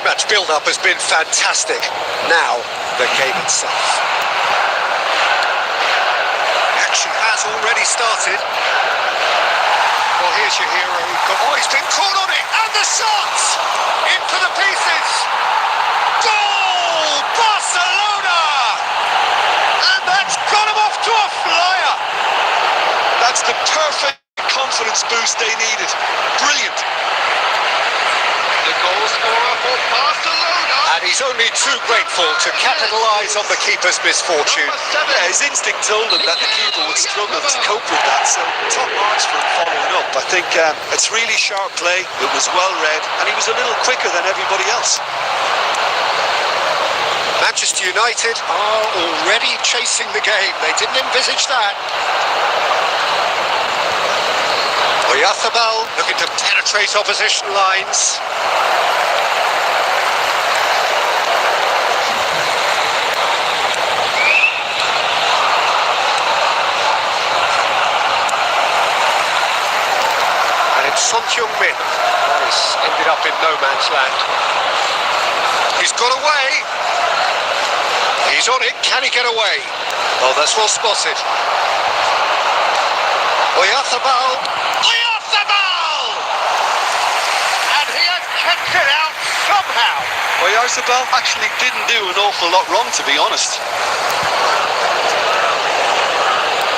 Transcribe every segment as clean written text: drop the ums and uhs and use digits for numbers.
pre-match build-up has been fantastic. Now, the game itself. Action has already started. Well, here's your hero. Oh, he's been caught on it, and the shot! Into the pieces! Goal! Barcelona! And that's got him off to a flyer! That's the perfect confidence boost they needed. Brilliant. The goal scorer for Barcelona. And he's only too grateful to capitalise on the keeper's misfortune. Yeah, his instinct told him that the keeper would struggle to cope with that, so top marks for him following up. I think it's really sharp play, it was well read, and he was a little quicker than everybody else. Manchester United are already chasing the game. They didn't envisage that. Oyarzabal looking to penetrate opposition lines. And it's Son Heung-min. That has ended up in no man's land. He's got away. He's on it. Can he get away? Oh, that's well spotted. Oyarzabal. Oyarzabal! And he has kept it out somehow. Oyarzabal actually didn't do an awful lot wrong, to be honest.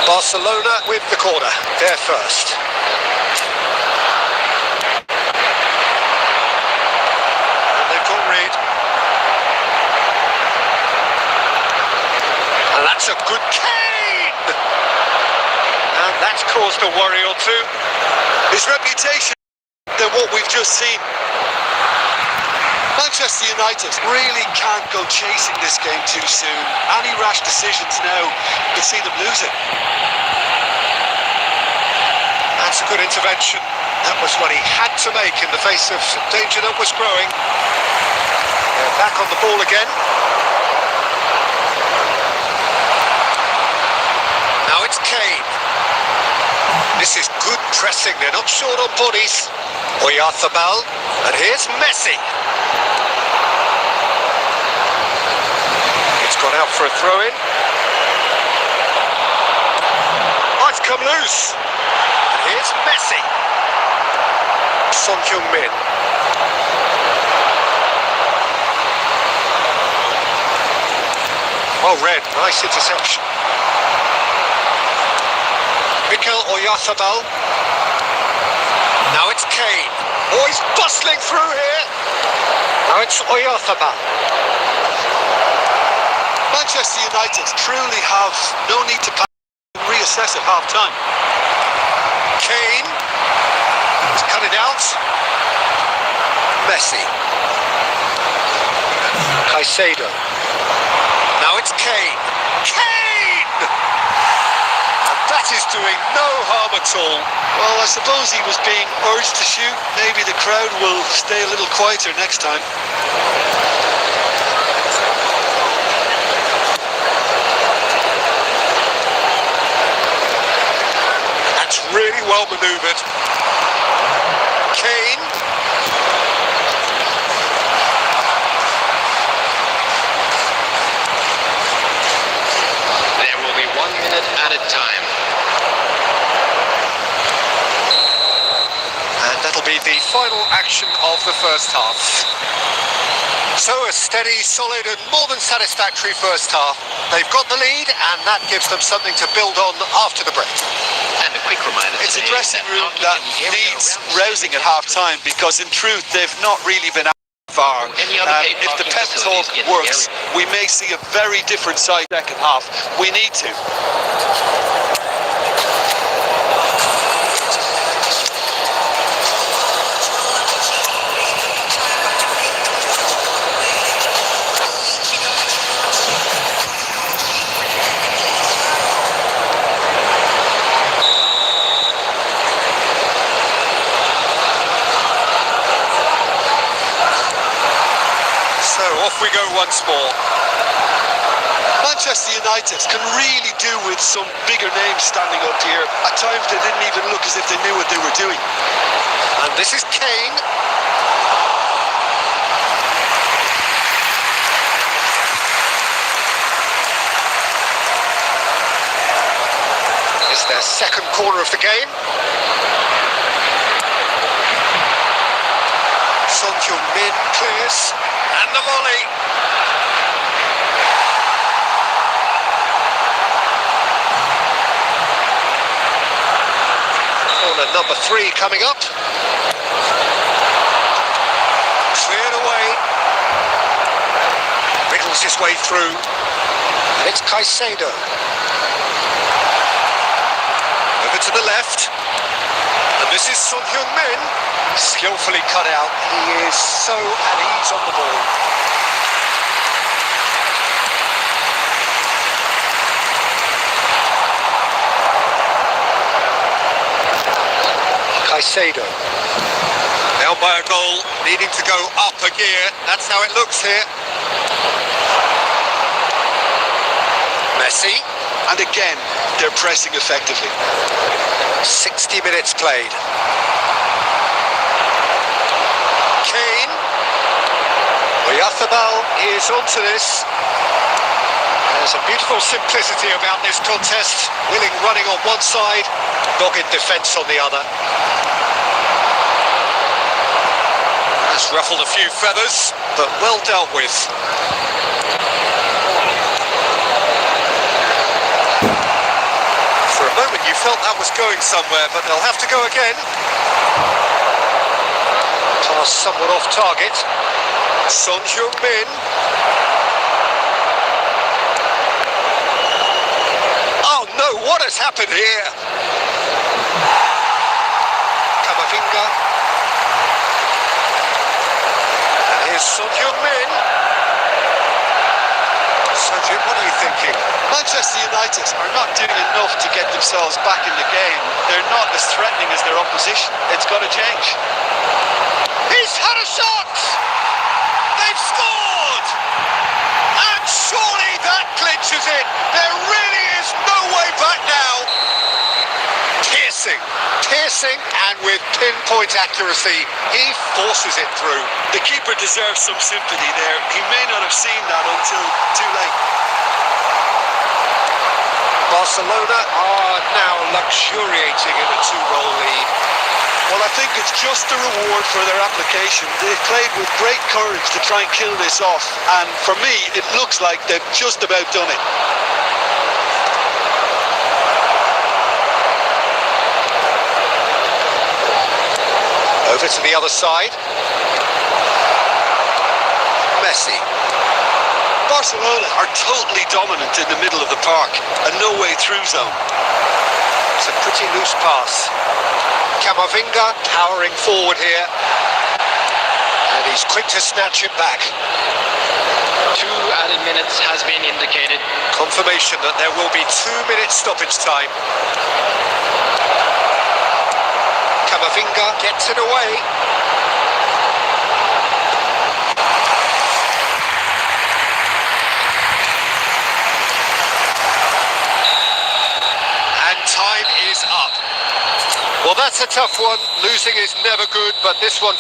Barcelona with the corner. They're first. And they've got rid. And that's a good Kane! And that's caused a worry or two. His reputation than what we've just seen. Manchester United really can't go chasing this game too soon. Any rash decisions now could see them lose it. That's a good intervention. That was what he had to make in the face of danger that was growing. They're back on the ball again. Now it's Kane. This is good pressing. They're not short on bodies. Oyarzabal. And here's Messi. It's gone out for a throw-in. Oh, it's come loose. And here's Messi. Son Heung-min. Well read. Nice interception. Mikel Oyarzabal. Now it's Kane. Oh, he's bustling through here. Now it's Oyarzabal. Manchester United truly have no need to reassess at half-time. Kane. He's cut it out. Messi. Caicedo. Now it's Kane. Kane! That is doing no harm at all. Well, I suppose he was being urged to shoot. Maybe the crowd will stay a little quieter next time. That's really well manoeuvred. Kane. There will be 1 minute added time. That'll be the final action of the first half. So a steady, solid and more than satisfactory first half. They've got the lead and that gives them something to build on after the break. And a quick reminder, it's a dressing room that needs rousing at half-time because in truth they've not really been out far. If the pep talk works, we may see a very different side second half. We need to. Off we go once more. Manchester United can really do with some bigger names standing up here. At times they didn't even look as if they knew what they were doing. And this is Kane. their second corner of the game. Son Heung-min clears, and the volley. Corner number 3 coming up. Cleared away. Wriggles his way through. And it's Caicedo. Over to the left. And this is Son Heung-min. Skillfully cut out. He is so at ease on the ball. Caicedo. Now by a goal, needing to go up a gear. That's how it looks here. Messi. And again, they're pressing effectively. 60 minutes played. Kane. Oyarzabal is onto this. There's a beautiful simplicity about this contest. Willing running on one side, dogged defence on the other. That's ruffled a few feathers, but well dealt with. For a moment you felt that was going somewhere, but they'll have to go again. Pass somewhat off target. Son Heung-min. Oh no, what has happened here? Camavinga. And here's Son Heung-min. Sergio, what are you thinking? Manchester United are not doing enough to get themselves back in the game. They're not as threatening as their opposition. It's got to change. He's had a shot! They've scored! And surely that clinches it. There really is no way back now. Piercing, and with pinpoint accuracy, he forces it through. The keeper deserves some sympathy there. He may not have seen that until too late. Barcelona are now luxuriating in a 2-goal lead. Well, I think it's just a reward for their application. They've played with great courage to try and kill this off, and for me, it looks like they've just about done it. Over to the other side. Messi. Barcelona are totally dominant in the middle of the park, a no-way through zone. It's a pretty loose pass. Camavinga powering forward here. And he's quick to snatch it back. 2 added minutes has been indicated. Confirmation that there will be 2-minute stoppage time. Camavinga gets it away. And time is up. Well, that's a tough one. Losing is never good, but this one...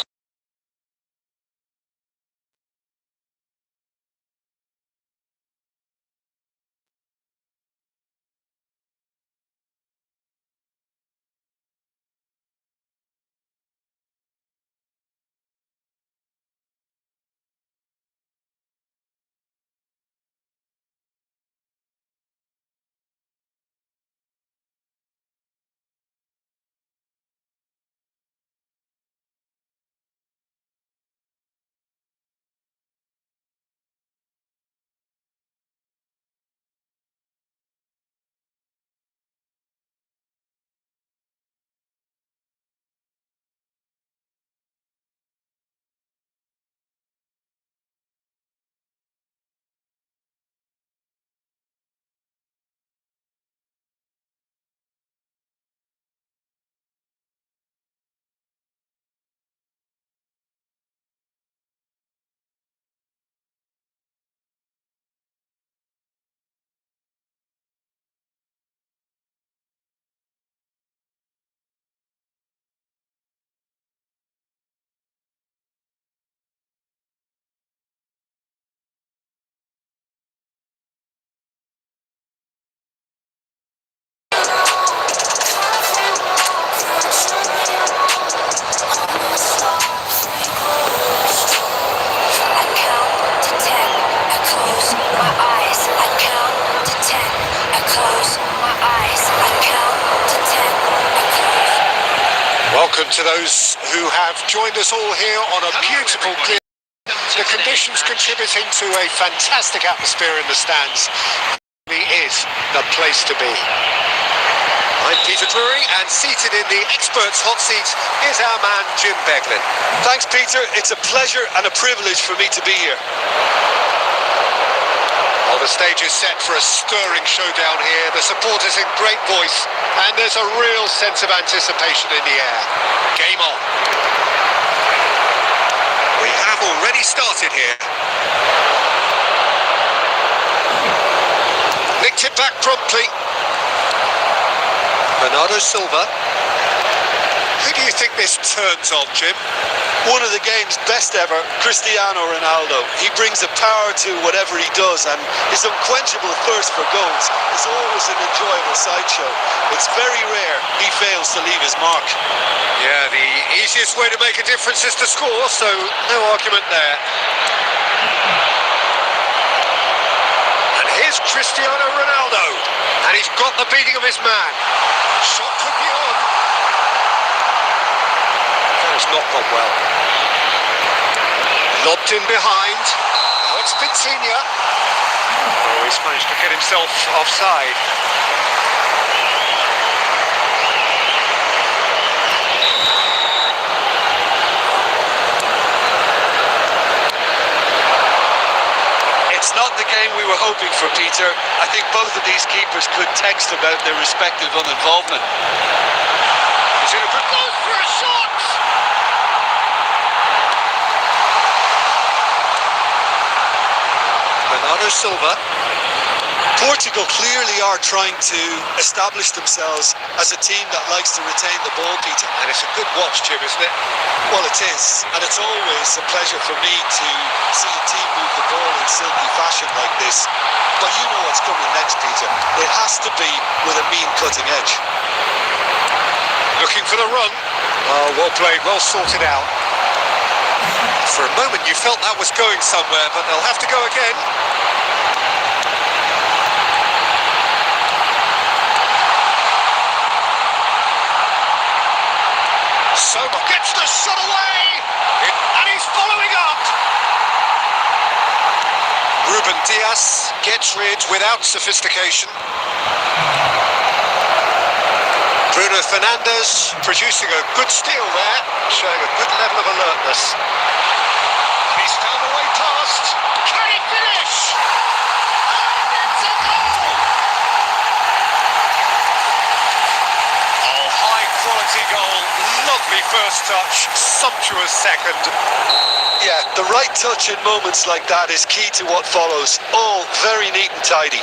To those who have joined us all here on a beautiful, clear, the conditions contributing to a fantastic atmosphere in the stands. It is the place to be. I'm Peter Drury, and seated in the experts' hot seat is our man Jim Beglin. Thanks, Peter. It's a pleasure and a privilege for me to be here. Well, the stage is set for a stirring showdown here. The supporters in great voice, and there's a real sense of anticipation in the air. Game on. We have already started here. Nicked it back promptly. Bernardo Silva. Who do you think this turns on, Jim? One of the game's best ever, Cristiano Ronaldo. He brings a power to whatever he does, and his unquenchable thirst for goals is always an enjoyable sideshow. It's very rare he fails to leave his mark. Yeah, the easiest way to make a difference is to score, so no argument there. And here's Cristiano Ronaldo, and he's got the beating of his man. Shot could be on. That has not gone well. Lobbed in behind. Now it's Vitinha. Oh, he's managed to get himself offside. It's not the game we were hoping for, Peter. I think both of these keepers could text about their respective uninvolvement. He's in a good goal for a shot! Bernardo Silva. Portugal clearly are trying to establish themselves as a team that likes to retain the ball, Peter. And it's a good watch, Jim, isn't it? Well, it is, and it's always a pleasure for me to see a team move the ball in silky fashion like this. But you know what's coming next, Peter. It has to be with a mean cutting edge. Looking for the run. Oh, well played, well sorted out. For a moment you felt that was going somewhere, but they'll have to go again. Soma gets the shot away, and he's following up. Ruben Dias gets rid without sophistication. Bruno Fernandes producing a good steal there, showing a good level of alertness. He's found a way past. Can he finish? And it's a goal! Oh, high quality goal. Lovely first touch, sumptuous second. Yeah, the right touch in moments like that is key to what follows. All very neat and tidy.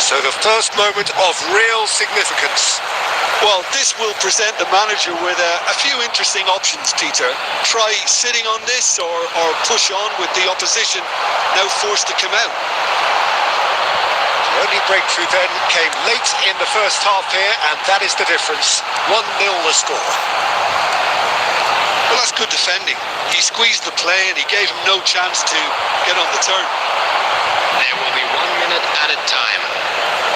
So the first moment of real significance. Well, this will present the manager with a few interesting options, Peter. Try sitting on this or push on with the opposition now forced to come out. The only breakthrough then came late in the first half here, and that is the difference. 1-0 the score. Well, that's good defending. He squeezed the play and he gave him no chance to get on the turn. There will be 1 minute added time.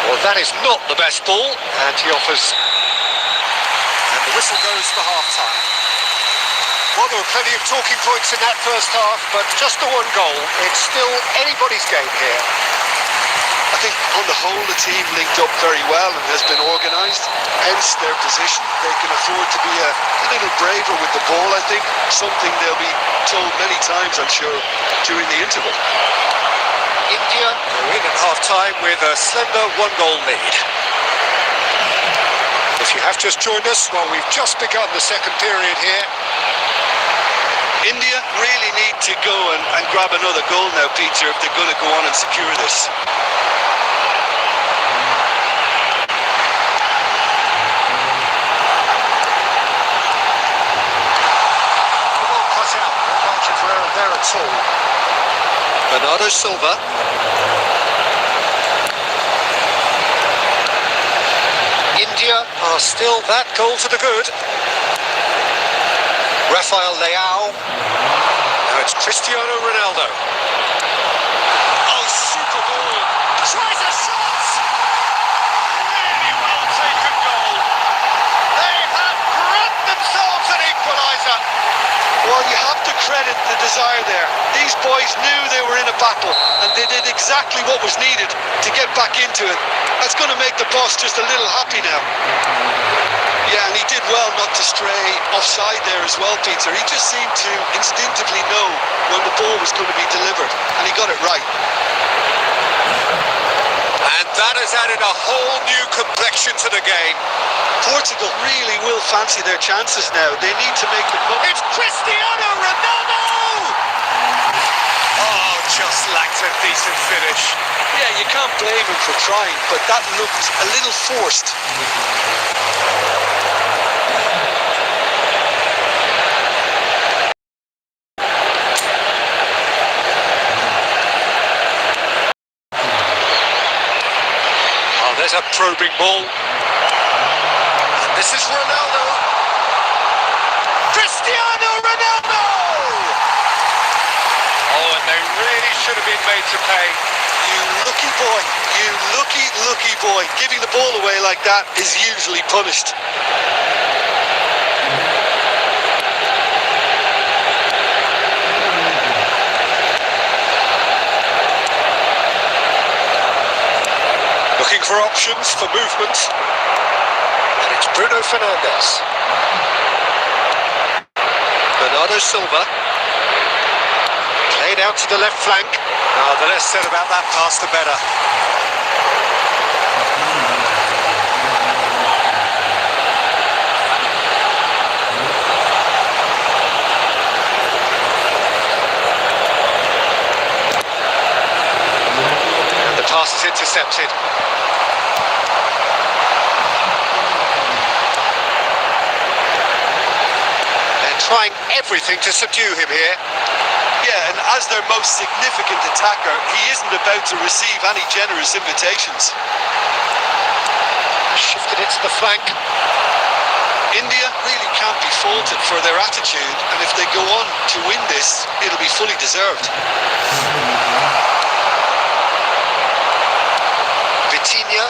Well, that is not the best ball, and he offers. And the whistle goes for half-time. Well, there were plenty of talking points in that first half, but just the one goal. It's still anybody's game here. I think on the whole the team linked up very well and has been organised, hence their position. They can afford to be a little braver with the ball, I think, something they'll be told many times, I'm sure, during the interval. India are in at half-time with a slender one-goal lead. If you have just joined us, well, we've just begun the second period here. India really need to go and grab another goal now, Peter, if they're going to go on and secure this. Bernardo Silva. India are still that goal to the good. Rafael Leao. Now it's Cristiano Ronaldo. Oh, super ball. Tries a shot. Really well taken goal. credit the desire there. These boys knew they were in a battle and they did exactly what was needed to get back into it. That's going to make the boss just a little happy now. Yeah, and he did well not to stray offside there as well, Peter. He just seemed to instinctively know when the ball was going to be delivered, and he got it right. And that has added a whole new complexion to the game. Portugal really will fancy their chances now. They need to make the most. It's Cristiano Ronaldo! Oh, just lacked a decent finish. Yeah, you can't blame him for trying, but that looked a little forced. Oh, there's a probing ball. And this is Ronaldo. Cristiano Ronaldo! Oh, and they really should have been made to pay. You lucky boy, you lucky boy. Giving the ball away like that is usually punished. Looking for options for movement. And it's Bruno Fernandes. Bernardo Silva. Played out to the left flank. Oh, the less said about that pass, the better. And the pass is intercepted. They're trying everything to subdue him here. Yeah, and as their most significant attacker, he isn't about to receive any generous invitations. Shifted it to the flank. India really can't be faulted for their attitude, and if they go on to win this, it'll be fully deserved. Vitinha.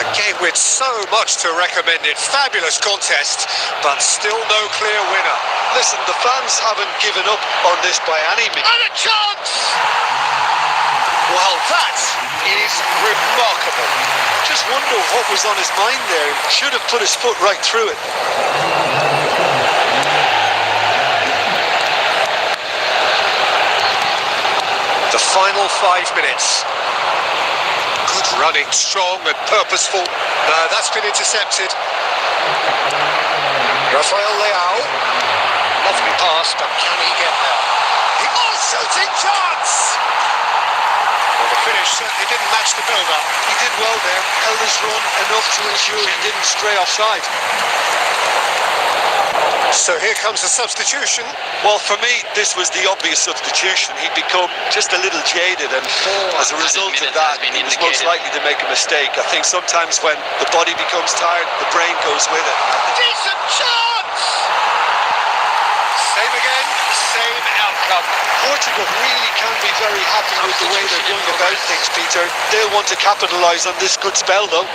A game with so much to recommend it. Fabulous contest, but still no clear winner. Listen, the fans haven't given up on this by any means. And a chance! Well, that is remarkable. Just wonder what was on his mind there. Should have put his foot right through it. The final 5 minutes. Good running, strong and purposeful. No, that's been intercepted. Rafael Leao. Lovely pass, but can he get there? The all-shooting chance! Well, the finish certainly didn't match the build-up. He did well there, held his run enough to ensure he didn't stray offside. So here comes the substitution. Well, for me, this was the obvious substitution. He'd become just a little jaded, and as a result of that, he was most likely to make a mistake. I think sometimes when the body becomes tired, the brain goes with it. Decent chance! Same again, same outcome. Portugal really can be very happy with the way they're going about things, Peter. They'll want to capitalise on this good spell, though.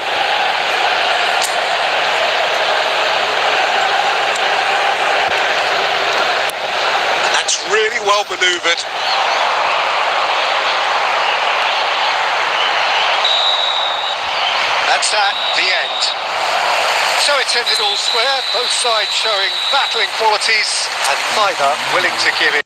Really well manoeuvred. That's that, the end. So it's ended all square, both sides showing battling qualities and neither willing to give in.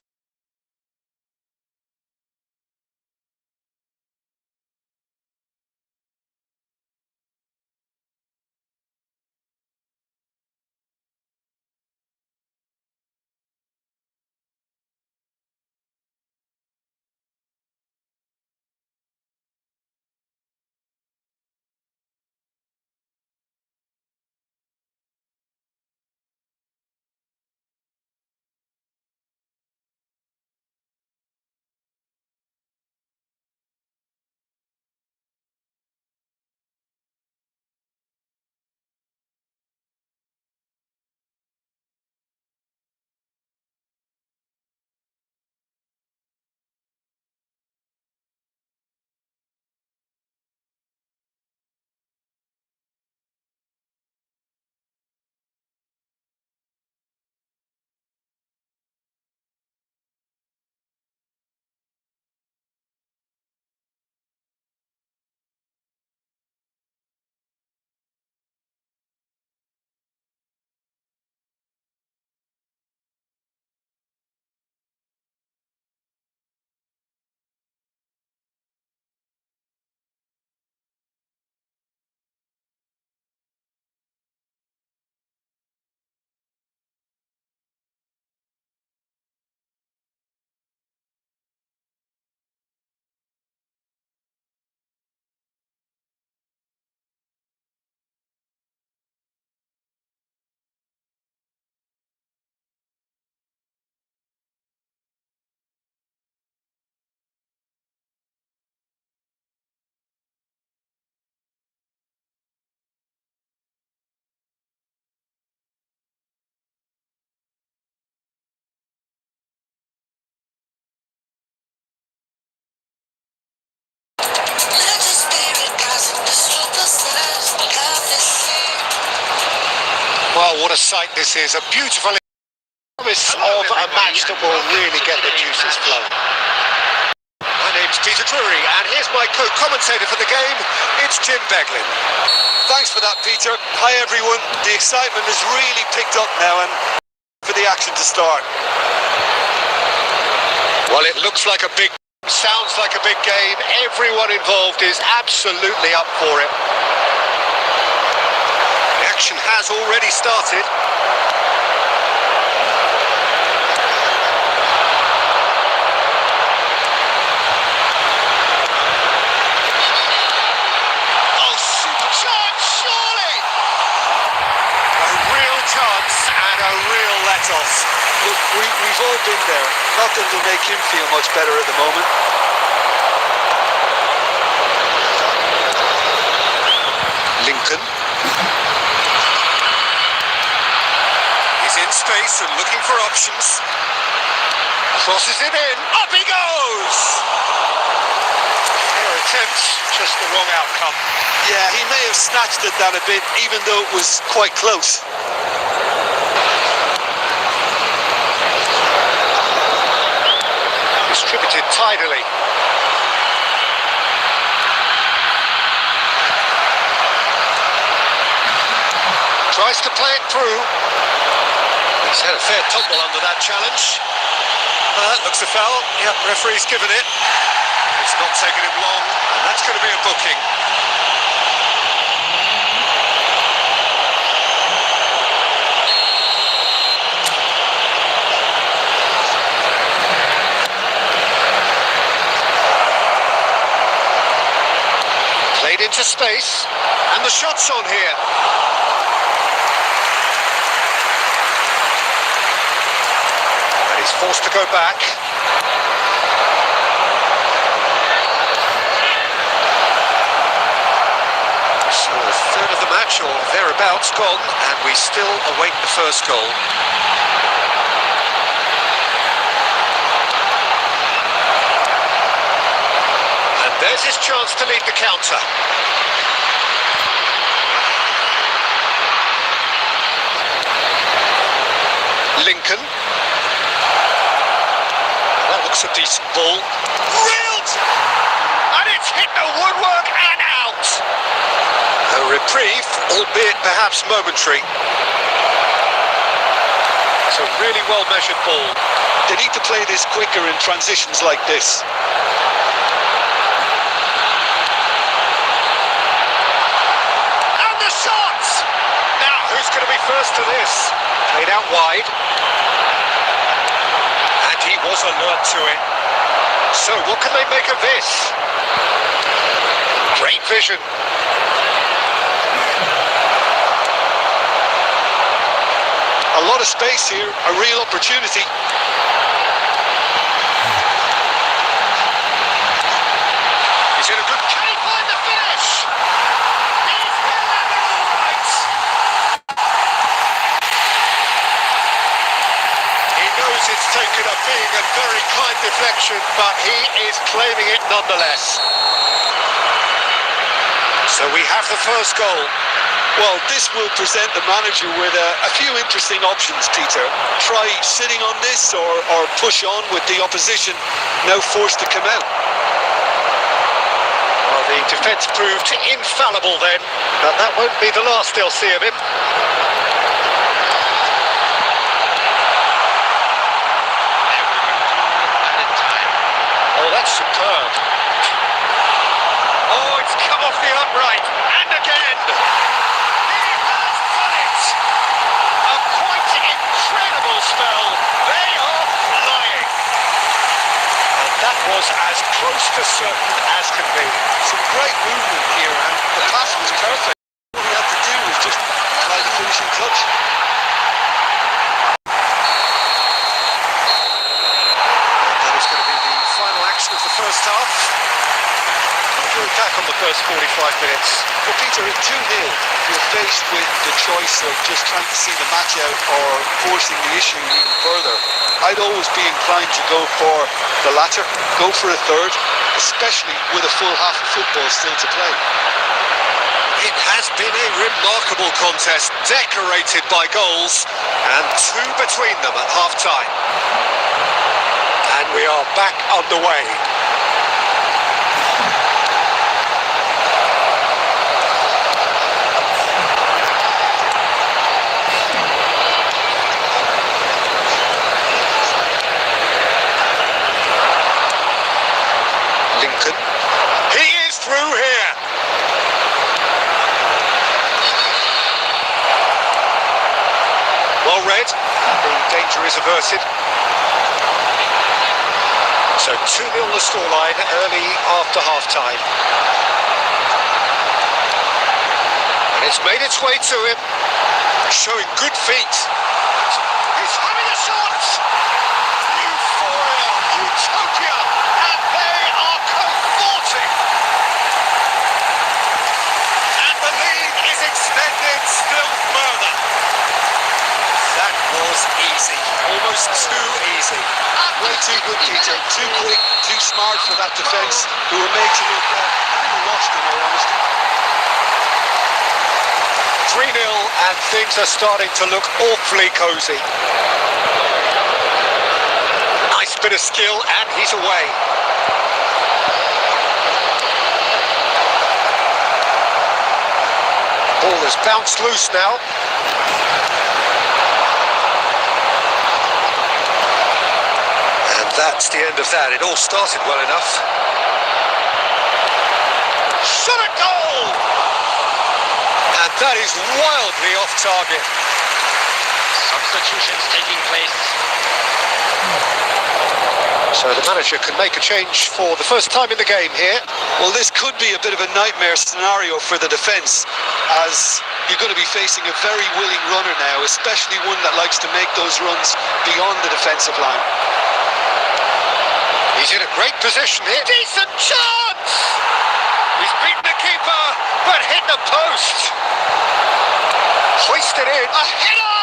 What a sight this is, a beautiful promise of a match that will really get the juices flowing. My name's Peter Drury, and here's my co-commentator for the game, it's Jim Beglin. Thanks for that, Peter. Hi, everyone. The excitement has really picked up now, and for the action to start. Well, it looks like a big, sounds like a big game. Everyone involved is absolutely up for it. The action has already started. Oh, super chance, surely! A real chance and a real let-off. Look, we've all been there. Not that it'll make him feel much better at the moment. Lincoln. He's in space and looking for options. Crosses it in. Up he goes! Fair attempt, just the wrong outcome. Yeah, he may have snatched at that a bit, even though it was quite close. Distributed tidily. Tries to play it through. He's had a fair tumble under that challenge. Looks a foul. Yep, referee's given it. It's not taken him long, and that's going to be a booking. Played into space, and the shot's on here. And he's forced to go back. So a third of the match, or thereabouts, gone, and we still await the first goal. There's his chance to lead the counter. Lincoln. That looks a decent ball. Reeled! And it's hit the woodwork and out. A reprieve, albeit perhaps momentary. It's a really well-measured ball. They need to play this quicker in transitions like this. Who's going to be first to this? Played out wide. And he was alert to it. So what can they make of this? Great vision. A lot of space here, a real opportunity. He's in a good... Can he find the finish? He's delivered all right. It's taken a big and very kind deflection, but he is claiming it nonetheless. So we have the first goal. Well, this will present the manager with a few interesting options, Peter. Try sitting on this or push on with the opposition now forced to come out. Well, the defence proved infallible then, but that won't be the last they'll see of him. That's superb. Oh, it's come off the upright, and again. He has done it. A quite incredible spell. They are flying. And that was as close to certain as can be. Some great movement here, and the pass was perfect. All he had to do was just try the finishing touch. Of the first half. Back on the first 45 minutes. Well, Peter, at 2-0, you're faced with the choice of just trying to see the match out or forcing the issue even further. I'd always be inclined to go for the latter, go for a third, especially with a full half of football still to play. It has been a remarkable contest, decorated by goals, and two between them at half-time. And we are back underway. Lincoln. He is through here. Well read. The danger is averted. So 2-0 the scoreline early after half-time. And it's made its way to him, showing good feet. He's having a shot! Euphoria, utopia, and they are cavorting. And the lead is extended still further. That was easy, almost too easy. Way too good, DJ. Too quick, too smart for that defence, who were made to look a little lost in all honesty. 3-0 and things are starting to look awfully cosy. Nice bit of skill and he's away. Ball has bounced loose now. And that's the end of that. It all started well enough. Shot a goal! And that is wildly off target. Substitutions taking place. So the manager can make a change for the first time in the game here. Well, this could be a bit of a nightmare scenario for the defence, as you're going to be facing a very willing runner now, especially one that likes to make those runs beyond the defensive line. He's in a great position here. Decent chance! He's beaten the keeper, but hit the post. Hoisted in. A header!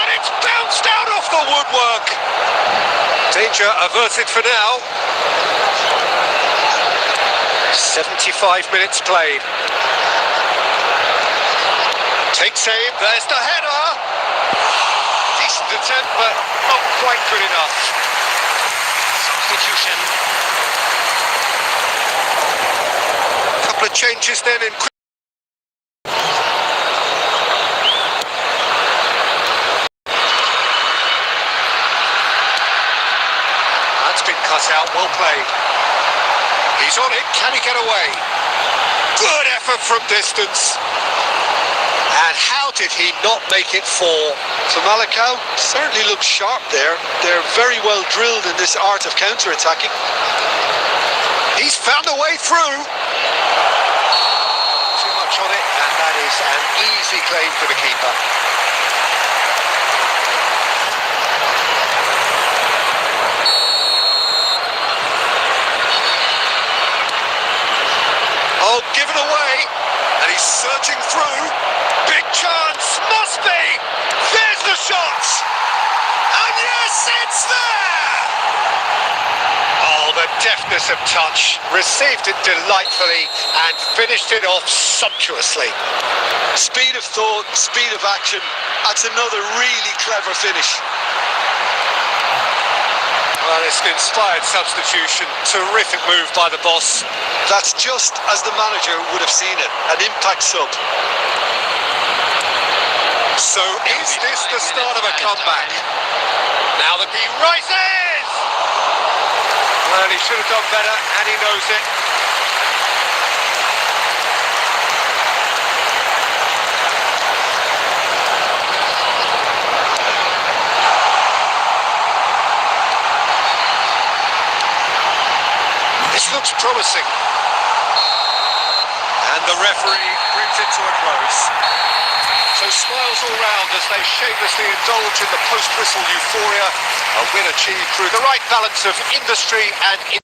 And it's bounced out off the woodwork. Danger averted for now. 75 minutes played. Takes aim. There's the header. Decent attempt, but not quite good enough. Substitution. Couple of changes then in. That's been cut out. Well played. He's on it. Can he get away? Good effort from distance. And how did he not make it four? Famalicão certainly looks sharp there. They're very well drilled in this art of counter-attacking. He's found a way through. Too much on it, and that is an easy claim for the keeper. Oh, given away, and he's surging through. Big chance, must be. There's the shot, and yes, it's there. Oh, the deftness of touch, received it delightfully and finished it off sumptuously. Speed of thought, speed of action. That's another really clever finish. Well, it's an inspired substitution. Terrific move by the boss. That's just as the manager would have seen it, an impact sub. So is this the start of a comeback? Now that he rises! Well, he should have done better, and he knows it. This looks promising. And the referee brings it to a close. So smiles all round as they shamelessly indulge in the post-whistle euphoria. A win achieved through the right balance of industry and